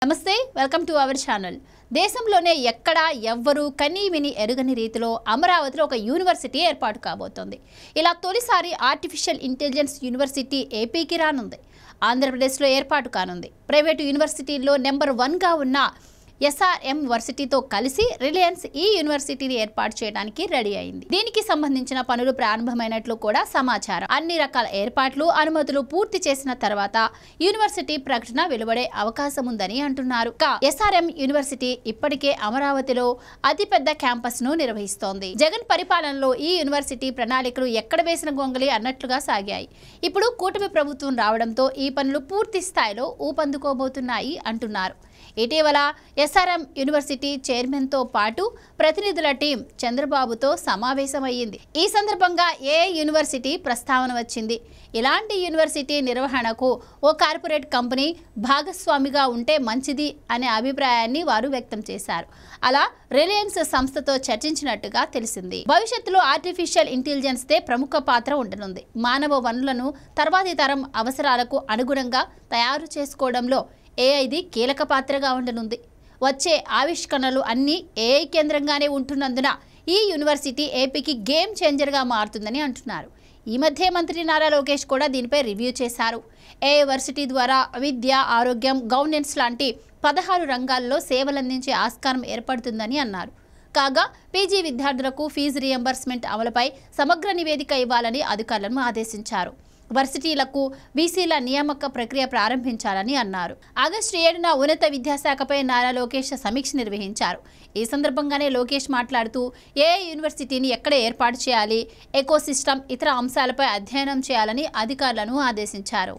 నమస్తే welcome to our channel. దేశంలోనే ఎక్కడ ఎవ్వరూ కనీవిని ఎరుగని రీతిలో అమరావతిలో ఒక యూనివర్సిటీ ఏర్పాటు కాబోతోంది. ఇలా తొలిసారి ఆర్టిఫిషియల్ ఇంటెలిజెన్స్ యూనివర్సిటీ ఏపీకి రానుంది. ఆంధ్రప్రదేశ్లో ఏర్పాటు కానుంది. ప్రైవేటు యూనివర్సిటీల్లో నెంబర్ 1గా ఉన్న SRM వర్సిటీతో కలిసి రిలయన్స్ ఈ యూనివర్సిటీని ఏర్పాటు చేయడానికి రెడీ అయింది. దీనికి సంబంధించిన పనులు ప్రారంభమైనట్లు కూడా సమాచారం. అన్ని రకాల ఏర్పాట్లు, అనుమతులు పూర్తి చేసిన తర్వాత యూనివర్సిటీ ప్రకటన వెలువడే అవకాశం ఉందని అంటున్నారు. SRM యూనివర్సిటీ ఇప్పటికే అమరావతిలో అతిపెద్ద క్యాంపస్ ను నిర్వహిస్తోంది. జగన్ పరిపాలనలో ఈ యూనివర్సిటీ ప్రణాళికలు ఎక్కడ వేసిన గొంగలి అన్నట్లుగా సాగాయి. ఇప్పుడు కూటమి ప్రభుత్వం రావడంతో ఈ పనులు పూర్తి స్థాయిలో ఊపందుకోబోతున్నాయి అంటున్నారు. ఇటీవల SRM యూనివర్సిటీ చైర్మన్తో పాటు ప్రతినిధుల టీం చంద్రబాబుతో సమావేశమయ్యింది. ఈ సందర్భంగా ఏ యూనివర్సిటీ ప్రస్తావన వచ్చింది. ఇలాంటి యూనివర్సిటీ నిర్వహణకు ఓ కార్పొరేట్ కంపెనీ భాగస్వామిగా ఉంటే మంచిది అనే అభిప్రాయాన్ని వారు వ్యక్తం చేశారు. అలా రిలయన్స్ సంస్థతో చర్చించినట్టుగా తెలిసింది. భవిష్యత్తులో ఆర్టిఫిషియల్ ఇంటెలిజెన్స్దే ప్రముఖ పాత్ర ఉండనుంది. మానవ వనరులను తర్వాతి తరం అవసరాలకు అనుగుణంగా తయారు చేసుకోవడంలో ఏఐది కీలక పాత్రగా ఉండనుంది. వచ్చే ఆవిష్కరణలు అన్నీ ఏఐ కేంద్రంగానే ఉంటున్నందున ఈ యూనివర్సిటీ ఏపీకి గేమ్ చేంజర్గా మారుతుందని అంటున్నారు. ఈ మధ్య మంత్రి నారా లోకేష్ కూడా దీనిపై రివ్యూ చేశారు. ఏఐ వర్సిటీ ద్వారా విద్య, ఆరోగ్యం, గవర్నెన్స్ లాంటి 16 రంగాల్లో సేవలందించే ఆస్కారం ఏర్పడుతుందని అన్నారు. కాగా పీజీ విద్యార్థులకు ఫీజు రియంబర్స్మెంట్ అమలుపై సమగ్ర నివేదిక ఇవ్వాలని అధికారులను ఆదేశించారు. వర్సిటీలకు బీసీల నియామక ప్రక్రియ ప్రారంభించాలని అన్నారు. ఆగస్టు 7న ఉన్నత విద్యాశాఖపై నారా లోకేష్ సమీక్ష నిర్వహించారు. ఈ సందర్భంగానే లోకేష్ మాట్లాడుతూ ఏఐ యూనివర్సిటీని ఎక్కడ ఏర్పాటు చేయాలి, ఎకోసిస్టమ్, ఇతర అంశాలపై అధ్యయనం చేయాలని అధికారులను ఆదేశించారు.